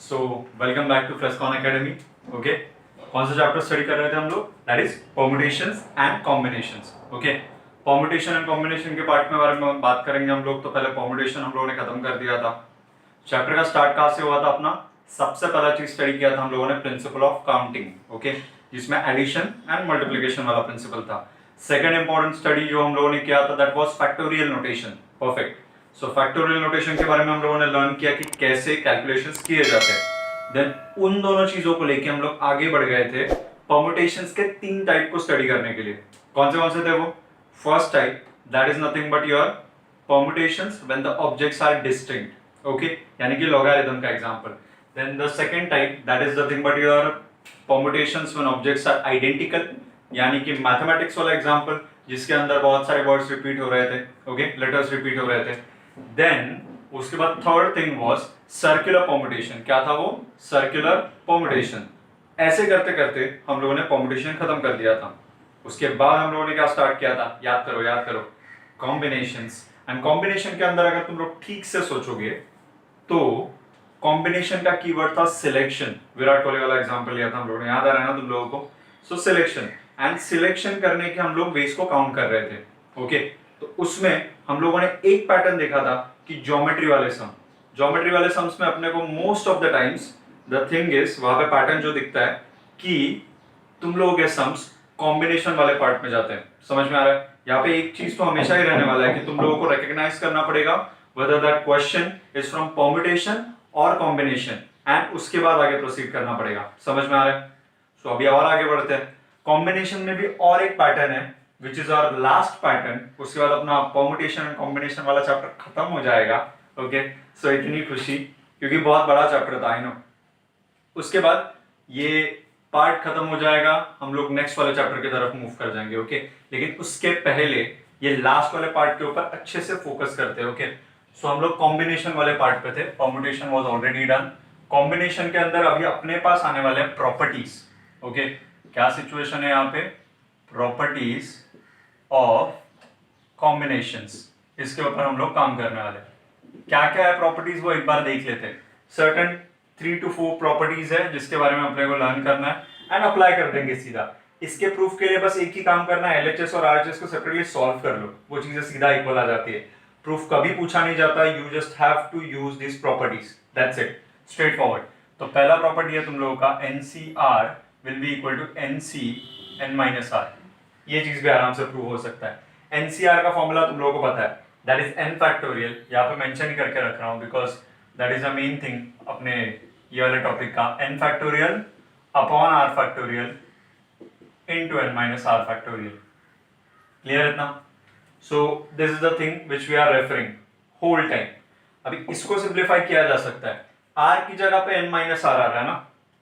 So welcome back to Frescon academy. Okay, कौन सा chapter study कर रहे थे हम लोग? That is permutations and combinations. Okay, permutation and combination के पार्ट में बारे में बात करेंगे हम लोग। तो पहले परम्यूटेशन हम लोगों ने खत्म कर दिया था। चैप्टर का स्टार्ट कहाँ से हुआ था अपना? सबसे पहला चीज स्टडी किया था हम लोगों ने प्रिंसिपल ऑफ काउंटिंग। ओके, जिसमें एडिशन एंड मल्टीप्लिकेशन वाला प्रिंसिपल था। सेकंड इंपॉर्टेंट स्टडी जो हम लोगों ने किया था that was factorial notation. Perfect. So factorial notation के बारे में हम लोगों ने लर्न किया कि कैसे कैलकुलेशंस किए जाते हैं। देन उन दोनों चीजों को लेके हम लोग आगे बढ़ गए थे परम्यूटेशंस के तीन टाइप को स्टडी करने के लिए। कौन से थे वो? First type that is nothing but your permutations when the objects are distinct. Okay, यानी कि logarithm का example. Then the second type that is nothing but your permutations when objects are identical, यानी कि mathematics वाला example जिसके अंदर बहुत सारे words repeat हो रहे थे, okay, letters repeat हो रहे थे. Then उसके बाद third thing was circular permutation. क्या था वो? Circular permutation. ऐसे करते करते हम लोगों ने permutation खत्म कर दिया था। उसके बाद हम लोगों ने क्या स्टार्ट किया था? याद करो, combinations. एंड कॉम्बिनेशन के अंदर अगर तुम लोग ठीक से सोचोगे तो कॉम्बिनेशन का कीवर्ड था सिलेक्शन। विराट कोहली वाला एग्जांपल लिया था हम लोगों ने, याद आ रहा है ना तुम लोगों को? सो सिलेक्शन एंड सिलेक्शन करने के हम लोग वेज को काउंट कर रहे थे। ओके, तो उसमें हम लोगों ने एक पैटर्न देखा था कि ज्योमेट्री वाले सम्स में अपने को most of the times the thing is वहां पे पैटर्न जो दिखता है कि तुम लोगों के सम्स कॉम्बिनेशन वाले पार्ट में जाते हैं। समझ में आ रहा है? यहाँ पे एक चीज तो हमेशा ही रहने वाला है कि तुम लोगों को रिकॉग्नाइज करना पड़ेगा whether that question is from permutation और combination एंड उसके बाद आगे प्रोसीड करना पड़ेगा। समझ में आ रहा है? सो अभी और आगे बढ़ते हैं। कॉम्बिनेशन में भी और एक पैटर्न है which is our last pattern. उसके बाद अपना परम्यूटेशन एंड कॉम्बिनेशन वाला चैप्टर खत्म हो जाएगा। ओके, सो इतनी खुशी क्योंकि बहुत बड़ा चैप्टर था, आई नो। उसके बाद ये पार्ट खत्म हो जाएगा, हम लोग नेक्स्ट वाले चैप्टर की तरफ मूव कर जाएंगे। ओके, लेकिन उसके पहले ये लास्ट वाले पार्ट के ऊपर अच्छे से फोकस करते हैं। ओके, सो हम लोग कॉम्बिनेशन वाले पार्ट पे थे। Permutation was already done. Combination के अंदर अभी अपने पास आने वाले हैं प्रॉपर्टीज। ओके, क्या सिचुएशन है यहाँ पे? प्रॉपर्टीज ऑफ कॉम्बिनेशंस, इसके ऊपर हम लोग काम करने वाले हैं। क्या क्या है प्रॉपर्टीज वो एक बार देख लेते हैं। सर्टेन 3 to 4 प्रॉपर्टीज है जिसके बारे में अपने को लर्न करना है एंड अप्लाई कर देंगे सीधा। इसके प्रूफ के लिए बस एक ही काम करना है, एलएचएस और आरएचएस को सेपरेटली सॉल्व कर लो, वो चीजें सीधा इक्वल आ जाती है। प्रूफ कभी पूछा नहीं जाता, you just have to use this properties, that's it, straightforward. तो पहला प्रॉपर्टी है तुम लोगों का NCR will be equal to NC n-r। ये चीज भी आराम से प्रूव हो सकता है। NCR का फॉर्मूला तुम लोगों को पता है, दैट इज n फैक्टोरियल। यहाँ पे मेंशन ही करके रख रहा हूँ because that is the main thing अपने ये वाले टॉपिक का। n factorial upon r factorial into n minus r factorial. Clear इतना? So this is the thing which we are referring whole time. अभी इसको सिंप्लीफाई किया जा सकता है। r की जगह पे n minus r आ रहा है ना,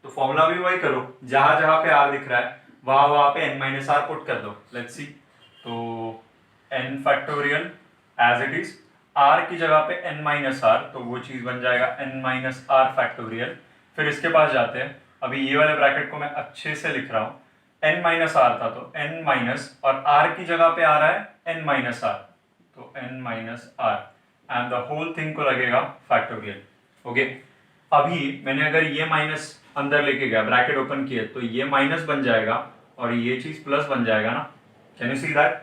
तो फॉर्मूला भी वही करो, जहां जहां पे r दिख रहा है वहां पे n minus r पुट कर दो। लेट्स सी, तो n factorial as it is, r की जगह पे n minus r, तो वो चीज बन जाएगा n minus r फैक्टोरियल। फिर इसके पास जाते हैं, अभी ये वाले ब्रैकेट को मैं अच्छे से लिख रहा हूँ। n माइनस आर था तो n माइनस, और r की जगह पे आ रहा है n माइनस आर, तो n minus r and the whole thing को लगेगा फैक्टोरियल। ओके, अभी मैंने अगर ये माइनस अंदर लेके गया, ब्रैकेट ओपन किया, तो ये माइनस बन जाएगा और ये चीज प्लस बन जाएगा ना। Can you see that?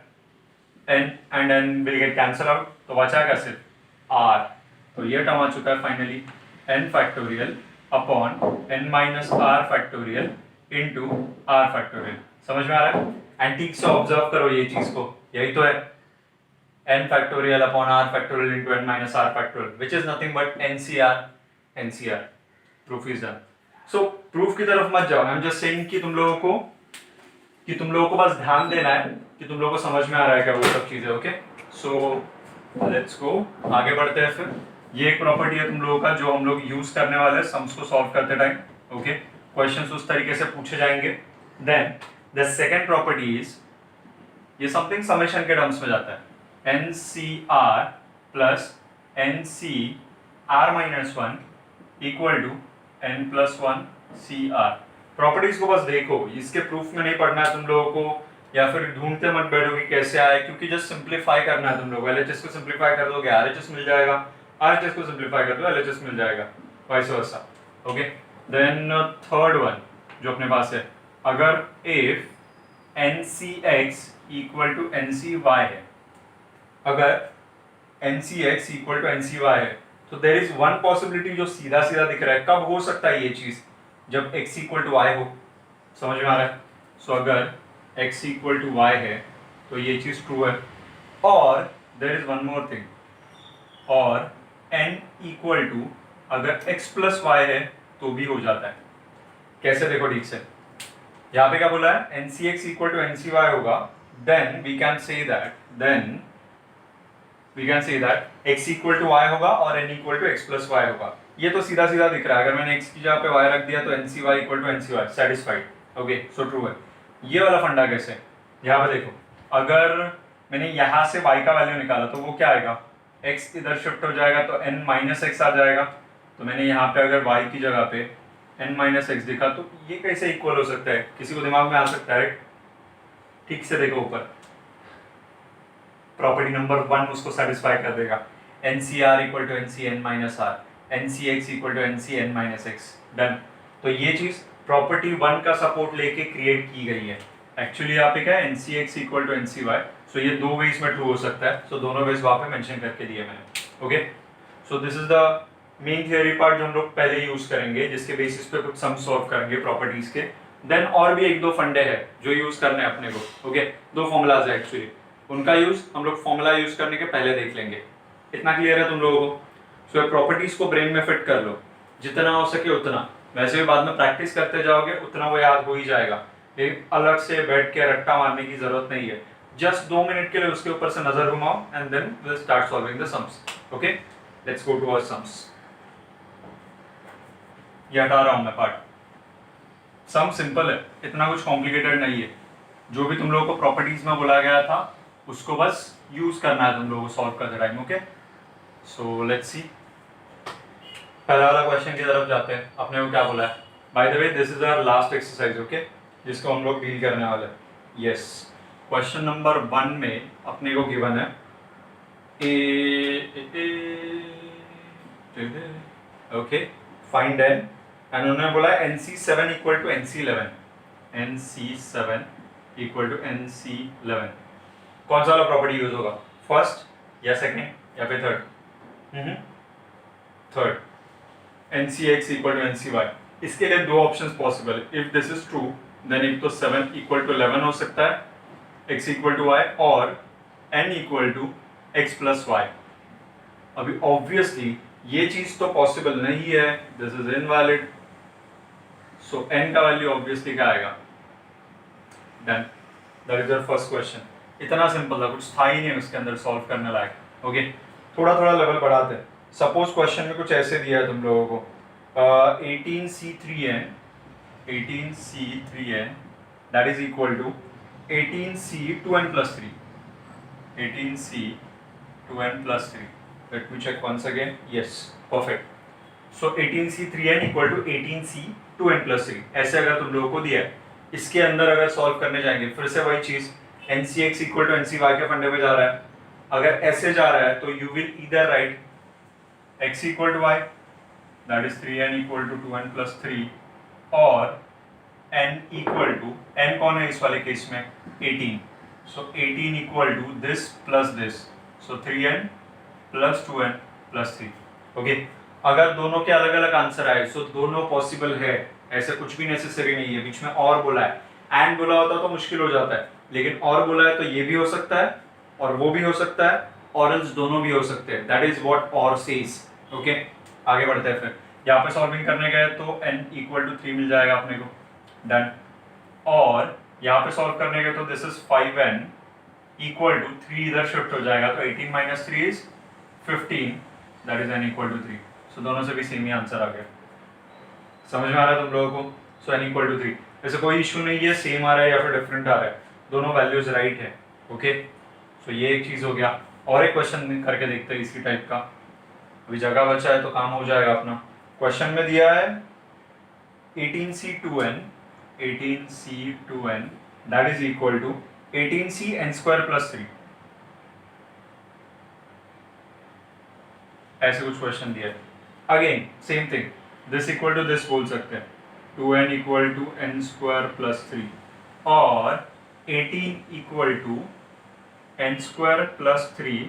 n and n will get cancel out, तो बचाएगा सिर्फ r। तो ये टर्म आ चुका है finally n factorial upon n minus r factorial into r factorial. समझ में आ रहा है? एंड ठीक से ऑब्जर्व करो ये चीज को, यही तो है n factorial upon r factorial into n minus r factorial which is nothing but NCR। Proof is done. So proof की तरफ मत जाओ, आई एम जस्ट सेइंग कि तुम लोगों को बस ध्यान देना है कि तुम लोगों को समझ में आ रहा है क्या वो सब चीजें। ओके, सो लेट्स गो, आगे बढ़ते हैं। फिर ये एक प्रॉपर्टी है तुम लोगों का जो हम लोग यूज करने वाले हैं सम्स को सॉल्व करते टाइम। ओके, क्वेश्चंस उस तरीके से पूछे जाएंगे। Then the second property is, ये समथिंग समेशन के टर्म्स में जाता है, NCR plus NCR minus 1 equal to n plus 1 CR। Properties को बस देखो, इसके प्रूफ में नहीं पढ़ना है तुम लोगों को, या फिर ढूंढते मत बैठो कि कैसे आए, क्योंकि जस्ट सिंप्लीफाई करना है तुम लोग। LHS को सिंप्लीफाई कर दोगे RHS मिल जाएगा, RHS को सिंप्लीफाई कर दो LHS मिल जाएगा, vice versa. Okay. Then third one जो अपने पास है, अगर if NCX equal to NCY है, अगर NCX इक्वल टू NCY है, तो देर इज वन पॉसिबिलिटी जो सीधा सीधा दिख रहा है। कब हो सकता है ये चीज? जब x इक्वल टू y हो। समझ में आ रहा है? सो अगर x इक्वल टू y है तो ये चीज ट्रू है। और there is one more thing, और n इक्वल टू अगर x प्लस y है तो भी हो जाता है। कैसे? देखो ठीक से, यहाँ पे क्या बोला है? NCX इक्वल टू NCY होगा, then we can say that x equal to y होगा और n equal to x plus y होगा। ये तो सीधा सीधा दिख रहा है। अगर मैंने x की जगह पे y रख दिया तो NCY equal to NCY, satisfied. Okay, so true है। ये वाला फंडा कैसे? यहाँ पे देखो, अगर मैंने यहाँ से y का वैल्यू निकाला तो वो क्या आएगा? x इधर शिफ्ट हो जाएगा तो n माइनस एक्स आ जाएगा। तो मैंने यहाँ पे अगर y की जगह पे n माइनस एक्स दिखा तो ये कैसे इक्वल हो सकता है? किसी को दिमाग में आ सकता है? ठीक से देखो ऊपर, प्रॉपर्टी नंबर 1 उसको सेटिस्फाई कर देगा। NCR equal to NCN minus r, NCX equal to NCN minus x, done. तो ये चीज प्रॉपर्टी 1 का सपोर्ट लेके क्रिएट की गई है। एक्चुअली यहाँ पे क्या है? NCX equal to NCY। So ये दो वेज में ट्रू हो सकता है। सो दोनों वेज वहाँ पे मेंशन करके दिए मैंने। Okay, so this is the main theory part जो हम लोग पहले यूज करेंगे, जिसके बेसिस पे कुछ सम सॉल्व करेंगे प्रॉपर्टीज के। देन और भी एक दो फंडे हैं जो यूज करने हैं अपने को। ओके, दो फॉर्मुलाज है एक्चुअली, उनका यूज हम लोग फॉर्मूला यूज करने के पहले देख लेंगे। इतना क्लियर है तुम लोगों को? सो प्रॉपर्टीज को ब्रेन में फिट कर लो जितना हो सके उतना। वैसे भी बाद में प्रैक्टिस करते जाओगे उतना वो याद हो ही जाएगा, लेकिन अलग से बैठ के रट्टा मारने की जरूरत नहीं है। जस्ट 2 मिनट के लिए उसके ऊपर से नजर घुमाओ and then will start solving the sums. Okay, let's go to our sums. ये हटा रहा हूं मैं पार्ट। सम सिंपल है, इतना कुछ कॉम्प्लिकेटेड नहीं है। जो भी तुम लोगों को प्रॉपर्टीज में बोला गया था उसको बस यूज करना है तुम लोगों को सॉल्व करते time. Okay, so let's see, पहला वाला क्वेश्चन की तरफ जाते हैं। अपने को क्या बोला है? By the way this is our last exercise, okay, जिसको हम लोग डील करने वाले हैं। यस, क्वेश्चन नंबर 1 में अपने को गिवन है ओके, फाइंड n, एंड उन्होंने बोला NC7 equal to NC11, NC7 equal to NC11। कौन सा वाला प्रॉपर्टी यूज होगा? फर्स्ट या सेकंड या फिर third? Third, NCX equal to NCY। इसके लिए दो ऑप्शंस पॉसिबल है। If this is true then एक तो 7 इक्वल टू 11 हो सकता है, x इक्वल टू y, और n equal to x plus y। अभी ऑब्वियसली ये चीज तो पॉसिबल नहीं है, this is invalid. So n का वैल्यू ऑब्वियसली क्या आएगा? Done, that is your first question. इतना सिंपल था, कुछ था ही नहीं उसके अंदर सॉल्व करने लायक। ओके, थोड़ा थोड़ा लेवल बढ़ाते हैं। सपोज क्वेश्चन में कुछ ऐसे दिया है तुम लोगों को, 18C3n that is equal to 18C2n plus 3, 18C2n plus 3। Let me check once again. Yes, perfect. So 18C3n equal to 18C2n plus 3, ऐसे अगर तुम लोगों को दिया है, इसके अंदर अगर सॉल्व करने जाएंगे फिर से वही चीज, NCX इक्वल टू NCY के फंडे पे जा रहा है। अगर ऐसे जा रहा है तो you will either write x equal to y that is 3n equal to 2n plus 3, और n इक्वल टू, n कौन है इस वाले केस में? 18। So 18 equal to this plus this, so 3n plus 2n plus 3। Okay, अगर दोनों के अलग अलग आंसर आए सो दोनों पॉसिबल है, ऐसे कुछ भी नेसेसरी नहीं है। बीच में और बोला है, एंड बोला होता तो मुश्किल हो जाता है, लेकिन और बोला है तो ये भी हो सकता है और वो भी हो सकता है, और एल्स दोनों भी हो सकते हैं। दैट इज व्हाट और सेज। ओके, आगे बढ़ते हैं। फिर यहाँ पे सॉल्विंग करने गए तो n इक्वल टू 3 मिल जाएगा अपने को, डन। और यहाँ पे सॉल्व करने गए तो this is 5n equal to 3 इधर शिफ्ट हो जाएगा तो 18 minus 3 is 15, that is n equal to 3। So दोनों से भी सेम ही आंसर आ गया। समझ में आ रहा है तुम लोगों को? सो n इक्वल टू 3, ऐसे कोई इशू नहीं है सेम आ रहा है या फिर डिफरेंट आ रहा है, दोनों वैल्यूज राइट है। ओके, सो ये एक चीज हो गया। और एक क्वेश्चन करके देखते हैं इसी टाइप का, अभी जगह बचा है तो काम हो जाएगा अपना। क्वेश्चन में दिया है 18C2n that is equal to 18C(n² + 3। ऐसे कुछ क्वेश्चन दिया है। Again same thing, this equal to this बोल सकते हैं, 2n equal to n square plus 3 और 18 equal to n square plus 3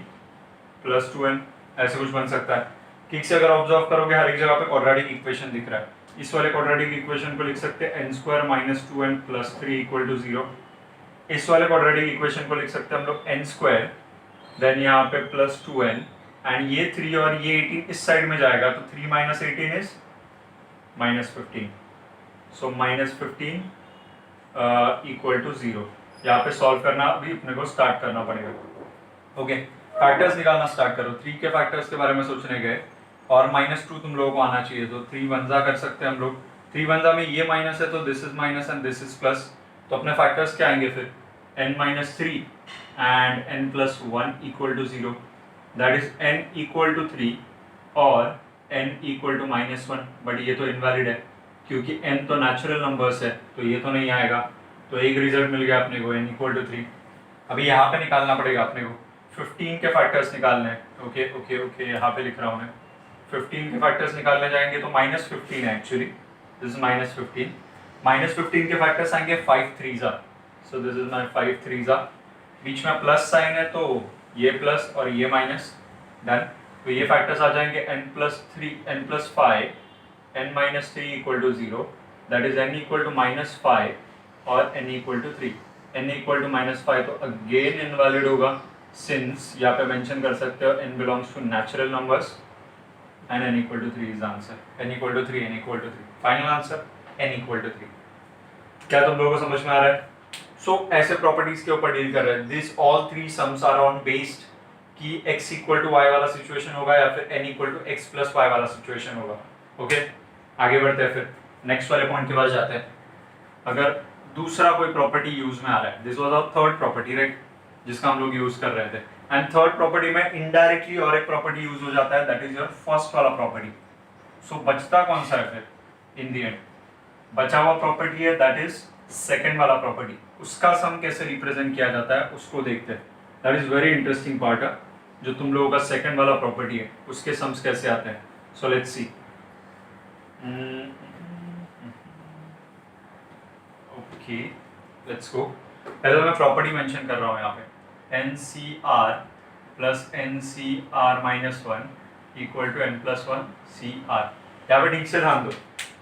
plus 2n, ऐसे कुछ बन सकता है। ठीक से अगर ऑब्जर्व करोगे हर एक जगह पे क्वाड्रेटिक इक्वेशन दिख रहा है, इस वाले क्वाड्रेटिक इक्वेशन को लिख सकते हैं n square minus 2n plus 3 equal to 0। इस वाले क्वाड्रेटिक इक्वेशन को लिख सकते हैं हम लोग n स्क्वायर देन यहाँ पे प्लस 2n एंड ये 3 और ये 18 इस साइड में जाएगा तो 3 minus 18 is minus 15, so minus 15 equal to 0। यहाँ पे सॉल्व करना भी अपने को स्टार्ट करना पड़ेगा। ओके, फैक्टर्स निकालना स्टार्ट करो। 3 के फैक्टर्स के बारे में सोचने गए और -2 तुम लोगों को आना चाहिए, तो 3 वंजा कर सकते हैं हम लोग। 3 वंजा में ये माइनस है तो this is minus and this is plus, तो अपने फैक्टर्स क्या आएंगे फिर n minus 3 and n plus 1 equal to 0, that is n equal to 3 और n इक्वल टू -1, बट ये तो इनवैलिड है क्योंकि n तो नेचुरल नंबर्स है तो ये तो नहीं आएगा, तो एक रिजल्ट मिल गया अपने को n इक्वल टू 3। अभी यहाँ पे निकालना पड़ेगा अपने को, 15 के फैक्टर्स निकालने हैं। ओके ओके ओके, यहाँ पे लिख रहा हूँ मैं, 15 के फैक्टर्स निकालने जाएंगे तो -15 है एक्चुअली, दिस इज -15। -15 के फैक्टर्स आएंगे 5 3 ज़ा, सो दिस इज माय 5 3 ज़ा, बीच में प्लस साइन है तो ये प्लस और ये माइनस, डन। तो ये फैक्टर्स आ जाएंगे n plus 3 n plus 5 n minus 3 equal to 0, that is n equal to -5 और n equal to 3। n equal to -5 तो अगेन इनवैलिड होगा, सिंस यहाँ पे मेंशन कर सकते हो n belongs to natural numbers and n equal to 3 is answer. n equal to 3, n equal to 3, final answer n equal to 3। क्या तुम लोगों को समझ में आ रहा है? सो ऐसे प्रॉपर्टीज के ऊपर डील कर रहे हैं। This all 3 sums are on based कि x इक्वल टू y वाला सिचुएशन होगा या फिर n equal to x plus y वाला सिचुएशन होगा। ओके, आगे बढ़ते हैं, फिर नेक्स्ट वाले पॉइंट के पास जाते हैं। अगर दूसरा कोई प्रॉपर्टी यूज में आ रहा है, this was our third property right, जिसका हम लोग यूज कर रहे थे, एंड थर्ड प्रॉपर्टी में इनडायरेक्टली और एक प्रॉपर्टी यूज हो जाता है, दैट इज योर फर्स्ट वाला प्रॉपर्टी। सो बचता कौन सा है फिर इन द एंड? बचा हुआ प्रॉपर्टी है दैट इज सेकंड वाला प्रॉपर्टी, उसका सम कैसे रिप्रेजेंट किया जाता है उसको देखते हैं। That is very interesting part है, जो तुम लोगों का सेकंड वाला प्रॉपर्टी है उसके सम्स कैसे आते हैं। So let's see. Okay, let's गो। पहले मैं प्रॉपर्टी मेंशन कर रहा हूँ यहाँ पे, NCR plus NCR minus 1 equal to n plus 1 CR। यहाँ पे ठीक से ध्यान दो,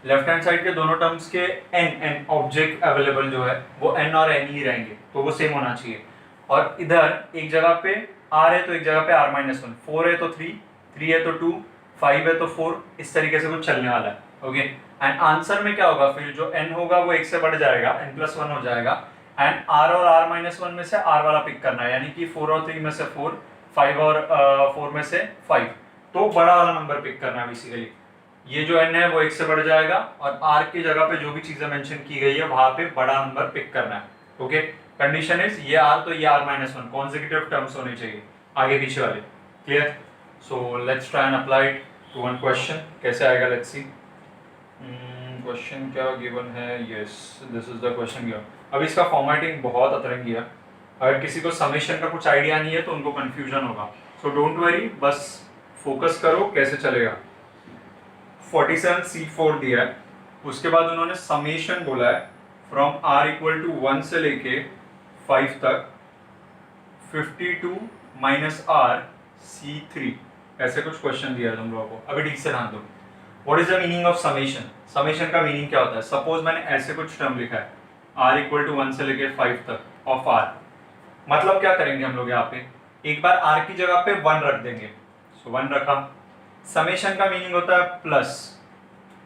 लेफ्ट हैंड साइड के दोनों टर्म्स के n ऑब्जेक्ट अवेलेबल जो है वो n और n ही रहेंगे, तो वो सेम होना चाहिए। और इधर एक जगह पे r है तो एक जगह पे r माइनस 1, 4 है तो 3, 3 है तो 2, 5 है तो 4, इस तरीके से कुछ चलने वाला है। ओके, एंड आंसर में क्या होगा फिर, जो n होगा वो 1 से बढ़ जाएगा, n प्लस 1 हो जाएगा, एंड r और r माइनस 1 में से r वाला पिक करना है, यानी कि 4 और 3 में से 4, 5 और 4 में से 5, तो बड़ा वाला नंबर पिक करना है बेसिकली। ये जो n है वो 1 से बढ़ जाएगा और r की जगह पे जो भी चीजें मेंशन की गई है वहां पे बड़ा नंबर पिक करना है। ओके, कंडीशन इज ये r तो ये r माइनस 1 कॉन्सेक्यूटिव टर्म्स होने चाहिए आगे पीछे वाले। Clear? So let's try and apply it to one question. कैसे आएगा लेट्स सी। क्वेश्चन क्या गिवन है, yes this is the question given. अब इसका फॉर्मेटिंग बहुत अतरंगी है, अगर किसी को समेशन का कुछ आइडिया नहीं है तो उनको कंफ्यूजन होगा, सो डोंट वरी, बस फोकस करो कैसे चलेगा। 47C4 दिया है, उसके बाद उन्होंने समेशन बोला है फ्रॉम r इक्वल टू 1 से लेके 5 तक 52 माइनस r C3, ऐसे कुछ क्वेश्चन दिया है तुम लोगों को। अभी ठीक से ध्यान दो, what is the meaning of summation? Summation का मीनिंग क्या होता है? सपोज मैंने ऐसे कुछ टर्म लिखा है r इक्वल टू 1 से लेके 5 तक ऑफ r, मतलब क्या करेंगे हम लोग यहाँ पे, एक बार r की जगह पे 1 रख देंगे, सो 1 रखा। समेशन का मीनिंग होता है प्लस,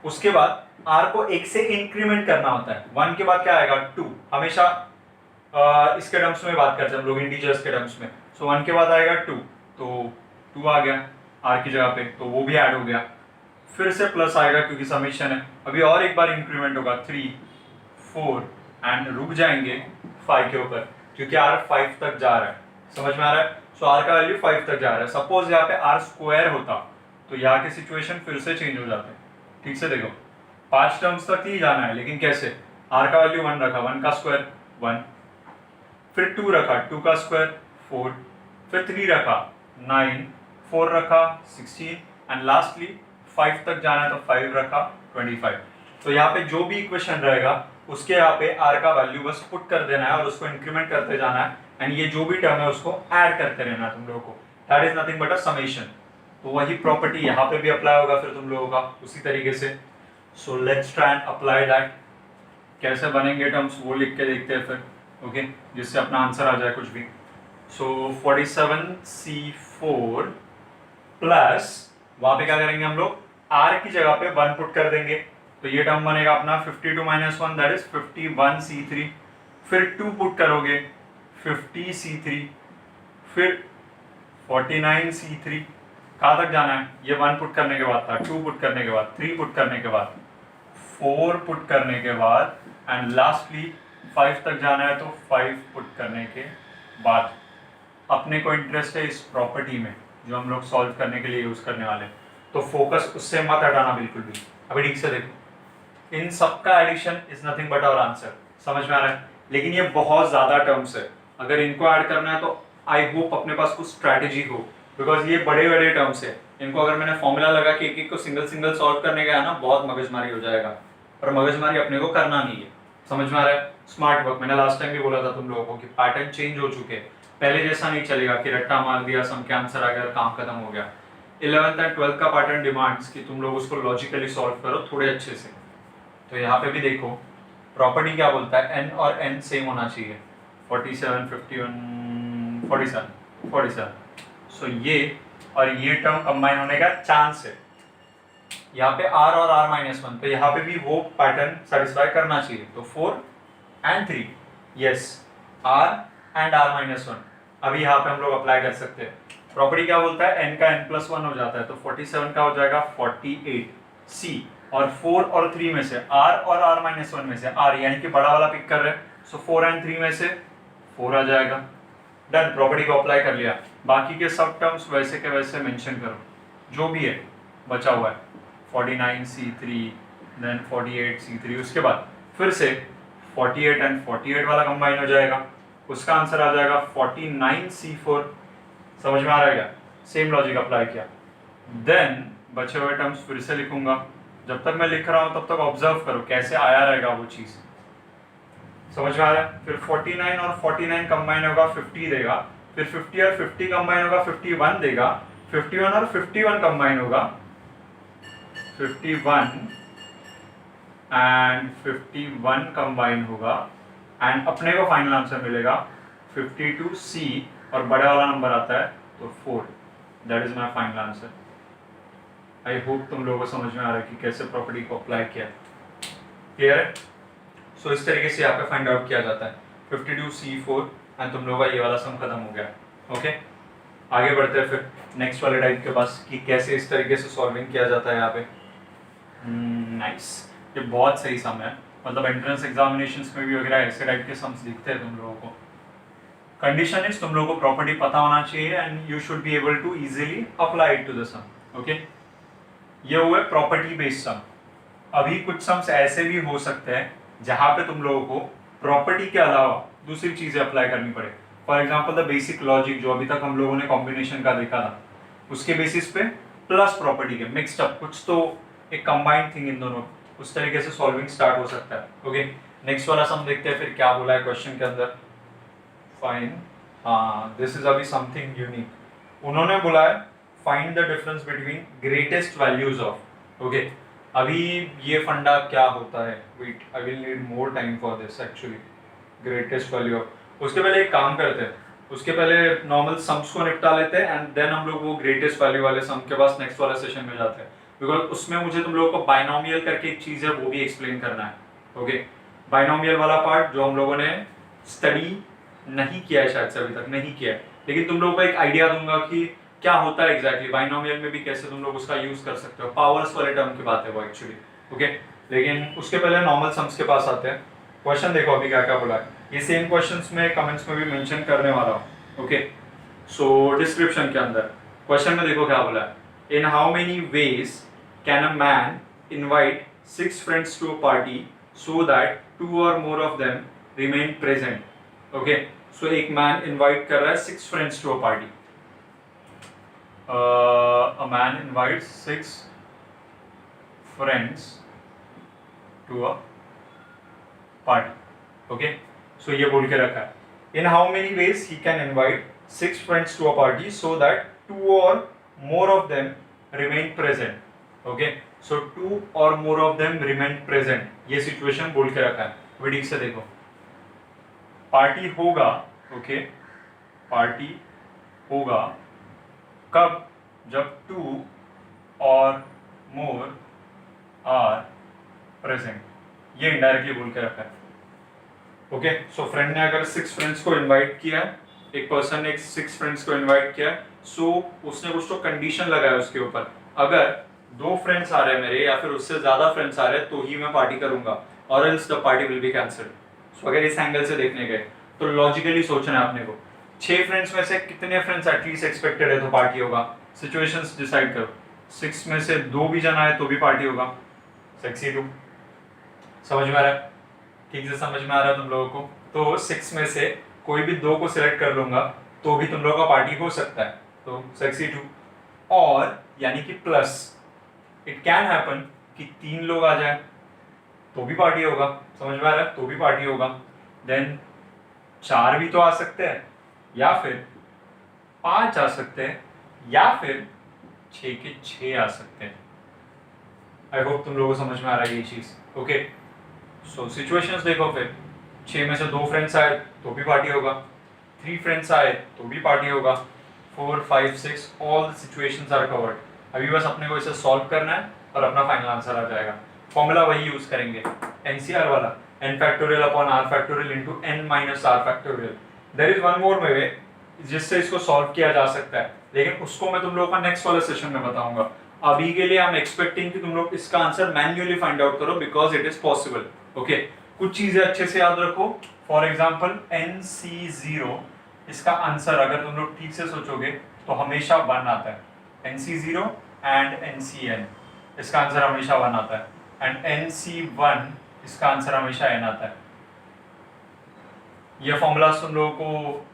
उसके बाद r को 1 से इंक्रीमेंट करना होता है, 1 के बाद क्या आएगा 2, हमेशा इसके टर्म्स में बात करते हैं हम लोग, इंटीजर्स के टर्म्स में। सो 1 के बाद आएगा 2, तो 2 आ गया r की जगह पे, तो वो भी ऐड हो गया, फिर से प्लस आएगा क्योंकि समेशन है, अभी और एक बार इंक्रीमेंट होगा 3 4 एंड रुक जाएंगे 5 के ऊपर क्योंकि r 5 तक जा रहा है। समझ में आ रहा है? सो r का वैल्यू 5 तक जा रहा है। सपोज यहाँ पे r स्क्वायर होता तो यहाँ के सिचुएशन फिर से चेंज हो जाते हैं। ठीक से देखो, 5 टर्म्स तक ही जाना है, लेकिन कैसे? r का वैल्यू 1 रखा, 1 का स्क्वायर 1, फिर 2 रखा, 2 का स्क्वायर 4, फिर 3 रखा 9, 4 रखा 16 एंड लास्टली 5 तक जाना है तो 5 रखा 25। तो यहाँ पे जो भी इक्वेशन रहेगा उसके यहाँ पे r का वैल्यू बस पुट कर देना है और उसको इंक्रीमेंट करते जाना है, एंड ये जो भी टर्म है उसको ऐड करते रहना है तुम लोगों को। That is nothing but a summation. तो वही प्रॉपर्टी यहाँ पे भी अप्लाई होगा फिर तुम लोगों का उसी तरीके से। सो let's try and apply that. कैसे बनेंगे टर्म्स वो लिख के देखते हैं फिर, ओके, जिससे अपना आंसर आ जाए कुछ भी। सो 47c4 प्लस वहां पे क्या करेंगे हम लोग, r की जगह पे 1 पुट कर देंगे, तो ये टर्म बनेगा अपना 52 - 1 दैट इज 51c3। फिर 2 पुट करोगे 50c3, फिर 49c3। कहाँ तक जाना है, ये 1 पुट करने के बाद था, 2 पुट करने के बाद, 3 पुट करने के बाद, 4 पुट करने के बाद, एंड लास्टली 5 तक जाना है तो 5 पुट करने के बाद। अपने को इंटरेस्ट है इस प्रॉपर्टी में जो हम लोग सॉल्व करने के लिए यूज करने वाले, तो फोकस उससे मत हटाना बिल्कुल भी। अभी ठीक से देखो, इन सबका addition is nothing but our answer. समझ में आ रहा है? लेकिन ये बहुत ज्यादा टर्म्स है, अगर इनको ऐड करना है तो आई होप अपने पास कुछ स्ट्रैटेजी हो, बिकॉज ये बड़े बड़े टर्म्स है। इनको अगर मैंने फॉर्मूला लगा के एक एक को सिंगल सिंगल सॉल्व करने गया ना, बहुत मगजमारी हो जाएगा, और मगजमारी अपने को करना नहीं है। समझ में आ रहा है? स्मार्ट वर्क, मैंने लास्ट टाइम भी बोला था तुम लोगों को कि पैटर्न चेंज हो चुके हैं, पहले जैसा नहीं चलेगा कि रट्टा मार दिया, सम के आंसर आ गया, काम खत्म हो गया। 11th एंड 12th का पैटर्न डिमांड्स कि तुम लोग उसको लॉजिकली सॉल्व करो थोड़े अच्छे से। तो यहाँ पे भी देखो प्रॉपर्टी क्या बोलता है, n और n सेम होना चाहिए। 47, 51, 47। सो ये और ये टर्म कंबाइन होने का चांस है। यहाँ पे r और r-1, तो यहाँ पे भी वो पैटर्न सेटिस्फाई करना चाहिए। तो 4 and 3, yes, r and r-1 अभी यहाँ पे हम लोग अप्लाई कर सकते हैं। प्रॉपर्टी क्या बोलता है, n का n+1 हो जाता है, तो 47 का हो जाएगा 48c, और 4 और 3 में से r और r-1 में से r यानी कि बड़ा वाला पिक कर रहे हैं, सो 4 and 3 में से 4 आ जाएगा। डन, प्रॉपर्टी को अप्लाई कर लिया। बाकी के सब टर्म्स वैसे के वैसे मेंशन करो, जो भी है बचा हुआ है, 49c3 देन 48c3, उसके बाद फिर से 48 एंड 48 वाला कंबाइन हो जाएगा, उसका आंसर आ जाएगा 49c4। समझ में आ रहा है क्या? सेम लॉजिक अप्लाई किया। देन बचे हुए टर्म्स फिर से लिखूंगा, जब तक मैं लिख रहा हूं तब तक ऑब्जर्व करो कैसे आया रहेगा वो चीज। समझ में आ रहा है? फिर 49 और 49 कंबाइन होगा 50 देगा, फिर 50 और 50 कंबाइन होगा 51 देगा, 51 और 51 कंबाइन होगा 51 एंड 51 कंबाइन होगा, एंड अपने को फाइनल आंसर मिलेगा 52c, और बड़ा वाला नंबर आता है तो 4। That is my final answer. I hope तुम लोगों को समझ में आ रहा है कि कैसे प्रॉपर्टी को अप्लाई किया। क्लियर है? सो इस तरीके से यहाँ पे फाइंड आउट किया जाता है 52c4, एंड तुम लोगों का ये वाला सम खत्म हो गया। ओके, आगे बढ़ते हैं फिर नेक्स्ट वाले टाइप के पास कि कैसे इस तरीके से सॉल्विंग किया जाता है यहाँ पे। नाइस, ये बहुत सही सम है, मतलब एंट्रेंस एग्जामिनेशंस में भी वगैरह ऐसे टाइप के सम्स दिखते हैं तुम लोगों को। कंडीशन इज तुम लोगों को प्रॉपर्टी पता होना चाहिए and you should be able to easily apply it to the sum. Okay, ये हुए प्रॉपर्टी बेस्ड सम। अभी कुछ सम्स ऐसे भी हो सकते हैं जहां पे तुम लोगों को प्रॉपर्टी के अलावा दूसरी चीजें अप्लाई करनी पड़े। For example the basic logic जो अभी तक हम लोगों ने कॉम्बिनेशन का देखा था, उसके बेसिस पे प्लस प्रॉपर्टी के मिक्सड अप कुछ तो एक कंबाइंड थिंग इन दोनों, उस तरीके से सॉल्विंग स्टार्ट हो सकता है। ओके, नेक्स्ट वाला सम देखते हैं फिर क्या बोला है क्वेश्चन के अंदर। फाइन, हाँ, दिस इज अभी समथिंग यूनिक। उन्होंने बोला है find the difference between greatest values of. Okay, अभी ये फंडा क्या होता है, wait I will need more time for this actually. Greatest value of, उसके पहले एक काम करते हैं, उसके पहले नॉर्मल सम्स को निपटा लेते हैं एंड देन हम लोग वो ग्रेटेस्ट वैल्यू वाले सम के पास नेक्स्ट वाले सेशन में जाते हैं, बिकॉज उसमें मुझे तुम लोगों को बाइनोमियल करके एक चीज है वो भी एक्सप्लेन करना है। ओके, बाइनोमियल वाला पार्ट जो हम लोगों ने स्टडी नहीं किया है, शायद से अभी तक नहीं किया है, लेकिन तुम लोगों को एक आइडिया दूंगा कि क्या होता है एग्जैक्टली बाइनोमियल में भी, कैसे तुम लोग उसका यूज कर सकते हो। पावर्स वाले टर्म की बात है वो एक्चुअली। ओके, लेकिन उसके पहले नॉर्मल सम्स के पास आते हैं। क्वेश्चन देखो अभी क्या क्या बोला है, ये सेम क्वेश्चंस में कमेंट्स में भी मेंशन करने वाला हूँ। ओके, सो डिस्क्रिप्शन के अंदर क्वेश्चन में देखो क्या बोला है, in how many ways can a man invite 6 friends to a party so that 2 or more of them remain present। Okay, so एक मैन इनवाइट कर रहा है 6 friends to a party. A man invites 6 friends to a party. Okay, so ये बोल के रखा है. In how many ways he can invite 6 friends to a party so that 2 or more of them remain present. Okay, so 2 or more of them remain present. ये situation बोल के रखा है. वीडियो से देखो. पार्टी होगा. ओके, पार्टी होगा कब? जब 2 और मोर आर प्रेजेंट. ये इनडायरेक्टली बोल के रखा है. ओके, सो फ्रेंड ने अगर 6 फ्रेंड्स को इनवाइट किया, एक पर्सन ने 6 फ्रेंड्स को इनवाइट किया, सो उसने कुछ तो कंडीशन लगाया उसके ऊपर. अगर 2 फ्रेंड्स आ रहे हैं मेरे या फिर उससे ज्यादा फ्रेंड्स आ रहे हैं तो ही मैं पार्टी करूंगा, और else the party will be cancelled. So अगर इस एंगल से देखने गए तो लॉजिकली सोचना है आपने को 6 फ्रेंड्स में से कितने फ्रेंड्स एटलीस्ट एक्सपेक्टेड है तो पार्टी होगा. सिचुएशंस डिसाइड करो. 6 में से 2 भी जाना है तो भी पार्टी होगा. सेक्सी 2. समझ में आ रहा है? ठीक से समझ में आ रहा है तुम लोगों को? तो 6 में से कोई भी 2 को सिलेक्ट कर लूंगा तो भी तुम लोगों का पार्टी हो सकता है. तो सेक्सी 2. और यानी कि प्लस इट कैन हैपन कि 3 लोग आ जाए तो भी पार्टी होगा. समझ में आ रहा है? तो भी पार्टी होगा. देन 4 भी तो आ सकते हैं, या फिर 5 आ सकते हैं, या फिर 6 के 6 आ सकते हैं. आई होप तुम लोगों को समझ में आ रहा है ये चीज. ओके, सो सिचुएशंस देखो. फिर 6 में से 2 फ्रेंड्स आए तो भी पार्टी होगा, 3 फ्रेंड्स आए तो भी पार्टी होगा, 4, 5, 6 all the situations are covered. अभी बस अपने को इसे सॉल्व करना है और अपना फाइनल आंसर आ जाएगा. फॉर्मूला वही यूज करेंगे, एनसीआर वाला, n factorial upon r factorial into n minus r factorial. There is one more way जिससे इसको सॉल्व किया जा सकता है, लेकिन उसको मैं तुम लोगों का नेक्स्ट वाले सेशन में बताऊंगा. अभी के लिए आई एम एक्सपेक्टिंग कि तुम लोग इसका आंसर मैन्युअली फाइंड आउट करो because it is possible. Okay, कुछ चीजें अच्छे से याद रखो. फॉर एग्जांपल NC0, इसका आंसर अगर तुम लोग ठीक से सोचोगे तो हमेशा 1 आता है. NC0 एंड NCN, इसका आंसर हमेशा 1 आता है. एंड NC1, इसका आंसर हमेशा n आता है. ये फॉर्मूला तुम लोगों को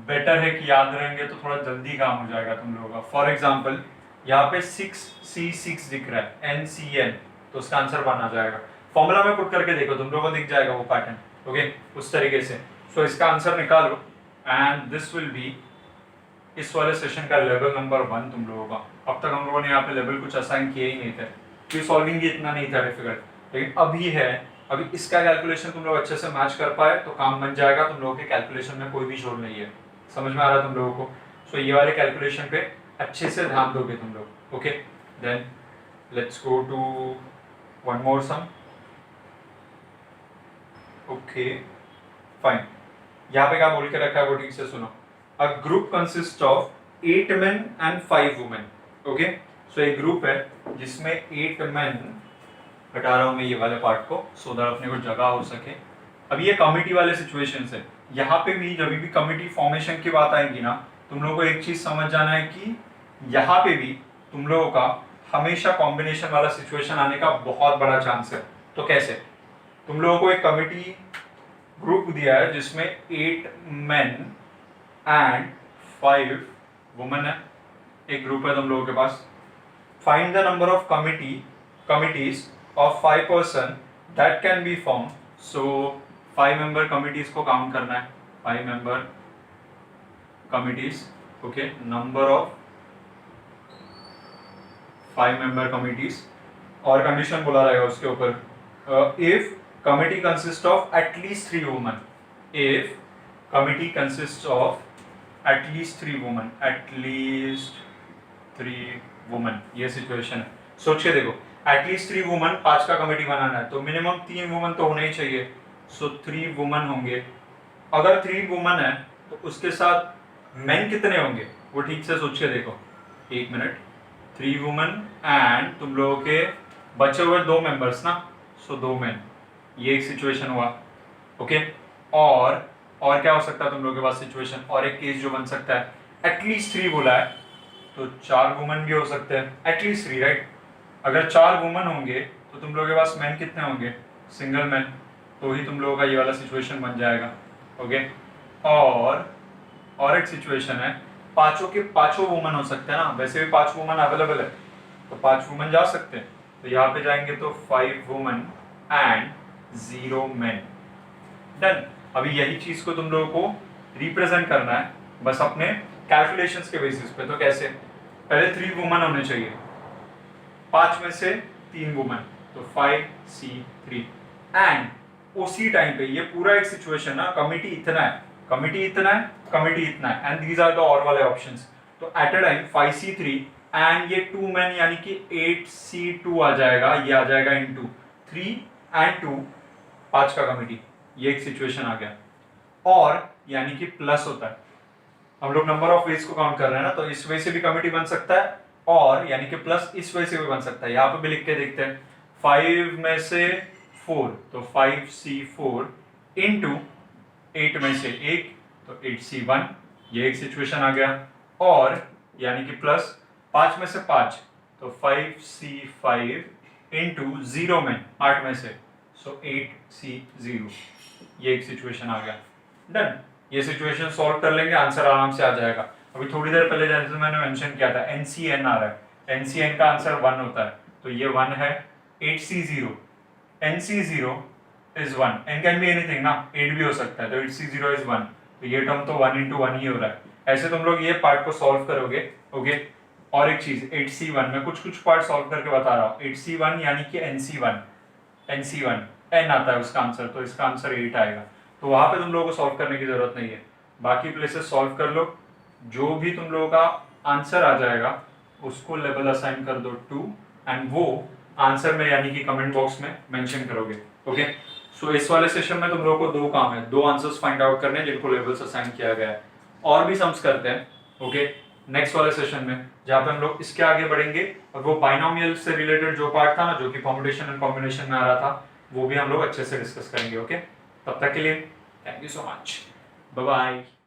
बेटर है कि याद रहेंगे तो थोड़ा जल्दी काम हो जाएगा तुम लोगों का. फॉर एग्जांपल यहाँ पे 6C6 दिख रहा है, NCN, तो उसका आंसर 1 आ जाएगा. फॉर्मूला में पुट करके देखो, तुम लोगों को दिख जाएगा वो पैटर्न. ओके, उस तरीके से. सो इसका आंसर निकालो एंड दिस विल बी इस वाले सेशन का लेवल नंबर 1 तुम लोगों का. अब तक हम लोगों ने यहाँ पे लेवल कुछ असाइन किए ही नहीं थे, क्योंकि सॉल्विंग ही इतना नहीं था डिफिकल्ट. लेकिन अभी है, अभी इसका कैलकुलेशन तुम लोग अच्छे से मैच कर पाए तो काम बन जाएगा. तुम लोगों के कैलकुलेशन में कोई भी शोर नहीं है. समझ में आ रहा है तुम लोगों को? सो ये वाले कैलकुलेशन पे अच्छे से ध्यान दोगे तुम लोग. Okay, then let's go to one more sum. Okay fine. यहाँ पे क्या बोल के रखा है वो ठीक से सुनो. A group consist of 8 men and 5 women. Okay, so एक ग्रुप है जिसमें 8 men, हटा रहा हूँ मैं ये वाले पार्ट को सो दैट अपने को जगह हो सके. अभी ये कमिटी वाले सिचुएशंस है. यहाँ पे भी जब भी कमिटी फॉर्मेशन की बात आएगी ना, तुम लोगों को एक चीज समझ जाना है कि यहाँ पे भी तुम लोगों का हमेशा कॉम्बिनेशन वाला सिचुएशन आने का बहुत बड़ा चांस है. तो कैसे? तुम लोगों को एक कमिटी ग्रुप दिया है जिसमें 8 men एंड 5 women है. एक ग्रुप है तुम लोगों के पास. Find the number of committees of 5 person that can be formed. So 5 member committees को काउंट करना है. 5 member committees. Okay, number of 5 member committees. और कंडीशन बोला रहेगा उसके ऊपर. If committee consists of at least 3 women. If committee consists of at least 3 women. At least 3 women. ये situation है. सोच के देखो, एटलीस्ट 3 वुमन, 5 का कमेटी बनाना है तो मिनिमम 3 वुमन तो होने ही चाहिए. सो 3 वुमन होंगे. अगर 3 वुमन है तो उसके साथ मेन कितने होंगे वो ठीक से सोच के देखो. 1 मिनट. 3 वुमन एंड तुम लोगों के बचे हुए 2 मेंबर्स ना, सो 2 मेन. ये एक सिचुएशन हुआ. ओके, और क्या हो सकता है तुम लोगों के पास सिचुएशन? और एक केस जो बन सकता है, एटलीस्ट 3 बोला है तो 4 वुमन भी हो सकते हैं. At least 3, right? अगर 4 वुमन होंगे तो तुम लोगों के पास मैन कितने होंगे? Single man. तो ही तुम लोगों का ये वाला सिचुएशन बन जाएगा. ओके, और एक सिचुएशन है, 5 के 5 वुमन हो सकते हैं ना. वैसे भी 5 वुमन अवेलेबल है तो 5 वुमन जा सकते हैं. तो यहाँ पे जाएंगे तो 5 वुमेन एंड 0 मेन। डन। अभी यही चीज को तुम लोगों को रिप्रेजेंट करना है बस अपने कैलकुलेशंस के बेसिस पे। तो कैसे, पहले 3 वुमेन होने चाहिए, 5 में से 3 वुमेन, तो 5C3। एंड उसी टाइम पे ये पूरा एक सिचुएशन ना, कमिटी इतना है, कमिटी इतना है, कमिटी इतना है, एंड दीज आर द और वाले ऑप्शंस। तो at a time 5C3 and ये 2 मैन यानी कि 8C2 आ जाएगा, ये आ जाएगा इनटू 3 एंड 2, 5 का कमिटी। ये एक सिचुएशन आ गया। और यानी कि प्लस होता है, हम लोग नंबर ऑफ वेज को काउंट कर रहे हैं ना, तो इस वे से भी कमिटी बन सकता है, और यानी कि प्लस इस वे से भी बन सकता है। यहाँ पे भी लिख के देखते हैं, 5 में से 4 तो 5C4 इंटू 8 में से 1 तो 8C1, ये एक सिचुएशन आ गया। और यानी कि प्लस 5 में से 5 तो 5C5 इंटू 0 में 8 में से, सो 8C0, ये एक सिचुएशन आ गया। डन। ये सिचुएशन सॉल्व कर लेंगे, आंसर आराम से आ जाएगा। अभी थोड़ी देर पहले जैसे मैंने मेंशन किया था NCN आ रहा है, NCN का आंसर 1 होता है, तो ये 1 है। 8C0, NC0 is 1, n can be anything ना, 8 भी हो सकता है, तो 8C0 इज 1, तो ये टर्म तो 1 इंटू 1 ही हो रहा है। ऐसे तुम लोग ये पार्ट को सॉल्व करोगे। ओके। और एक चीज 8C1 में कुछ कुछ पार्ट सॉल्व करके बता रहा हूँ। 8C1 यानी कि NC1 n आता है उसका आंसर, तो इसका आंसर 8 आएगा। तो वहां पे तुम लोगों को सॉल्व करने की जरूरत नहीं है, बाकी प्लेसेस सॉल्व कर लो। जो भी तुम लोगों का आंसर आ जाएगा उसको लेवल असाइन कर दो 2, एंड वो आंसर में यानी कि कमेंट बॉक्स में मेंशन करोगे। ओके। सो इस वाले सेशन में तुम लोगों को 2 काम है, 2 आंसर्स फाइंड आउट करने जिनको लेवल्स असाइन किया गया है। और भी सम्स करते हैं ओके नेक्स्ट वाले सेशन में, जहाँ पे हम लोग इसके आगे बढ़ेंगे, और वो बाइनोमियल से रिलेटेड जो पार्ट था ना, जो कि परम्यूटेशन एंड कॉम्बिनेशन में आ रहा था, वो भी हम लोग अच्छे से डिस्कस करेंगे। ओके। तब तक के लिए thank you so much, bye bye.